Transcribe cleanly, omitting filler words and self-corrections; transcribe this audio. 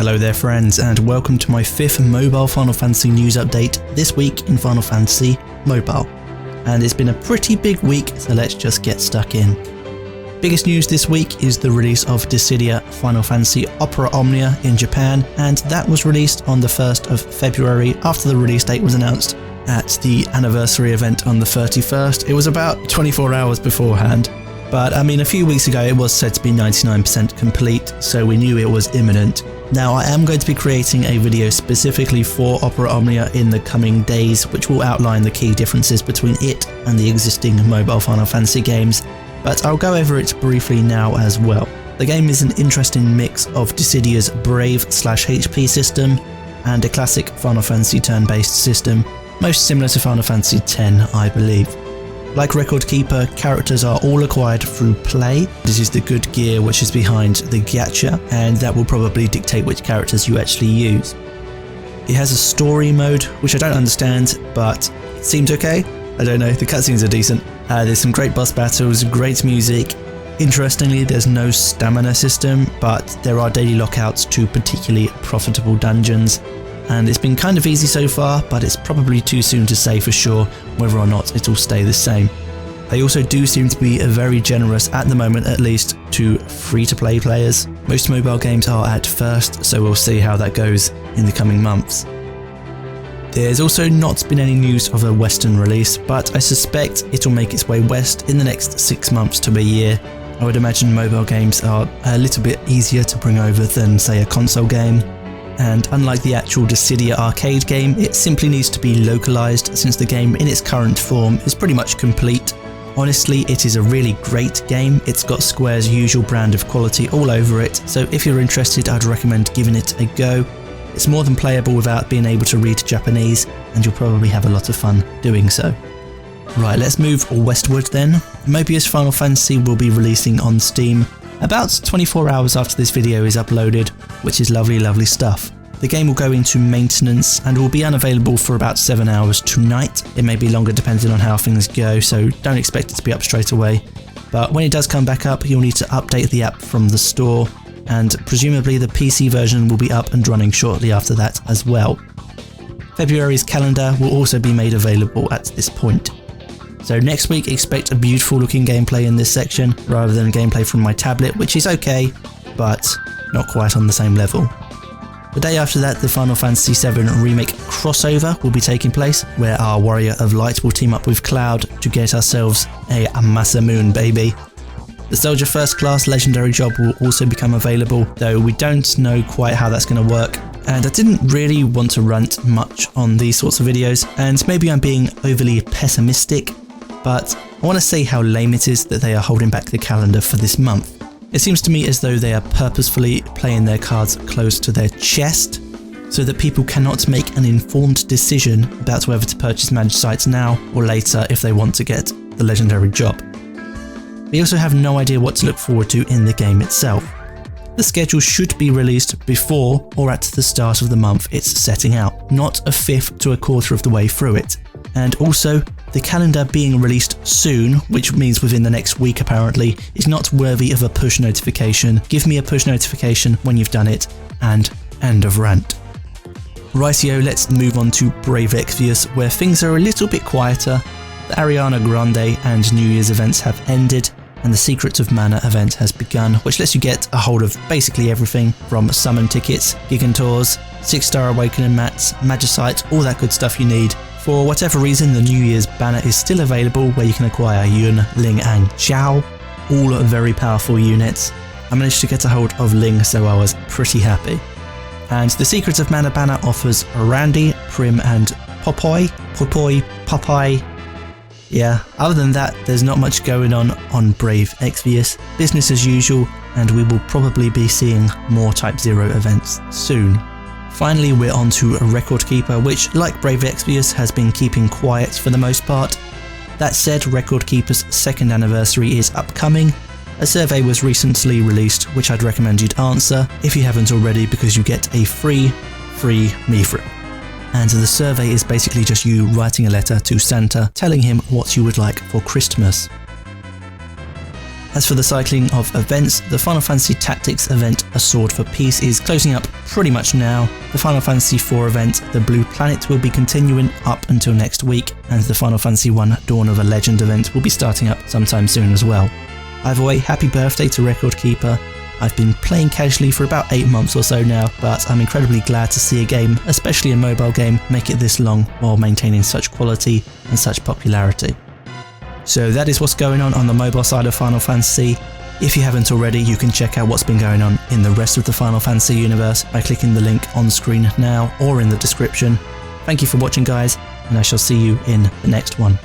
Hello there friends, and welcome to my 5th mobile Final Fantasy news update this week in Final Fantasy Mobile. And it's been a pretty big week, so let's just get stuck in. Biggest news this week is the release of Dissidia Final Fantasy Opera Omnia in Japan, and that was released on the 1st of February after the release date was announced at the anniversary event on the 31st. It was about 24 hours beforehand. But I mean, a few weeks ago it was said to be 99% complete, so we knew it was imminent. Now I am going to be creating a video specifically for Opera Omnia in the coming days, which will outline the key differences between it and the existing mobile Final Fantasy games, but I'll go over it briefly now as well. The game is an interesting mix of Dissidia's Brave/HP system and a classic Final Fantasy turn-based system, most similar to Final Fantasy X, I believe. Like Record Keeper, characters are all acquired through play. This is the good gear which is behind the gacha, and that will probably dictate which characters you actually use. It has a story mode, which I don't understand, but it seems okay. I don't know, the cutscenes are decent. There's some great boss battles, great music. Interestingly, there's no stamina system, but there are daily lockouts to particularly profitable dungeons. And it's been kind of easy so far, but it's probably too soon to say for sure whether or not it'll stay the same. They also do seem to be very generous, at the moment at least, to free-to-play players. Most mobile games are at first, so we'll see how that goes in the coming months. There's also not been any news of a Western release, but I suspect it'll make its way west in the next 6 months to a year. I would imagine mobile games are a little bit easier to bring over than, say, a console game. And unlike the actual Dissidia arcade game, it simply needs to be localized, since the game in its current form is pretty much complete. Honestly, it is a really great game. It's got Square's usual brand of quality all over it, so if you're interested, I'd recommend giving it a go. It's more than playable without being able to read Japanese, and you'll probably have a lot of fun doing so. Right, let's move westward then. Mobius Final Fantasy will be releasing on Steam about 24 hours after this video is uploaded, which is lovely stuff. The game will go into maintenance and will be unavailable for about 7 hours tonight. It may be longer depending on how things go, so don't expect it to be up straight away. But when it does come back up, you'll need to update the app from the store, and presumably the PC version will be up and running shortly after that as well. February's calendar will also be made available at this point. So next week expect a beautiful looking gameplay in this section, rather than gameplay from my tablet, which is okay, but not quite on the same level. The day after that, the Final Fantasy VII Remake crossover will be taking place, where our Warrior of Light will team up with Cloud to get ourselves a Masamune baby. The Soldier First Class Legendary job will also become available, though we don't know quite how that's going to work. And I didn't really want to rant much on these sorts of videos, and maybe I'm being overly pessimistic, but I want to say how lame it is that they are holding back the calendar for this month. It seems to me as though they are purposefully playing their cards close to their chest, so that people cannot make an informed decision about whether to purchase managed sites now or later if they want to get the legendary job. We also have no idea what to look forward to in the game itself. The schedule should be released before or at the start of the month it's setting out, not a fifth to a quarter of the way through it. And also, the calendar being released soon, which means within the next week apparently, is not worthy of a push notification. Give me a push notification when you've done it, and end of rant. Rightio, let's move on to Brave Exvius, where things are a little bit quieter. The Ariana Grande and New Year's events have ended, and the Secrets of Mana event has begun, which lets you get a hold of basically everything from summon tickets, Gigantours, 6-star awakening mats, Magicites, all that good stuff you need. For whatever reason, the New Year's banner is still available, where you can acquire Yun, Ling and Xiao, all very powerful units. I managed to get a hold of Ling, so I was pretty happy. And the Secrets of Mana banner offers Randy, Prim and Popeye. Yeah, other than that, there's not much going on Brave Exvius. Business as usual, and we will probably be seeing more Type 0 events soon. Finally, we're on to Record Keeper, which, like Brave Exvius, has been keeping quiet for the most part. That said, Record Keeper's 2nd anniversary is upcoming. A survey was recently released, which I'd recommend you'd answer if you haven't already, because you get a free Mithra. And the survey is basically just you writing a letter to Santa telling him what you would like for Christmas. As for the cycling of events, the Final Fantasy Tactics event A Sword for Peace is closing up pretty much now. The Final Fantasy IV event, The Blue Planet, will be continuing up until next week, and the Final Fantasy I Dawn of a Legend event will be starting up sometime soon as well. Either way, happy birthday to Record Keeper. I've been playing casually for about 8 months or so now, but I'm incredibly glad to see a game, especially a mobile game, make it this long while maintaining such quality and such popularity. So that is what's going on the mobile side of Final Fantasy. If you haven't already, you can check out what's been going on in the rest of the Final Fantasy universe by clicking the link on screen now or in the description. Thank you for watching, guys, and I shall see you in the next one.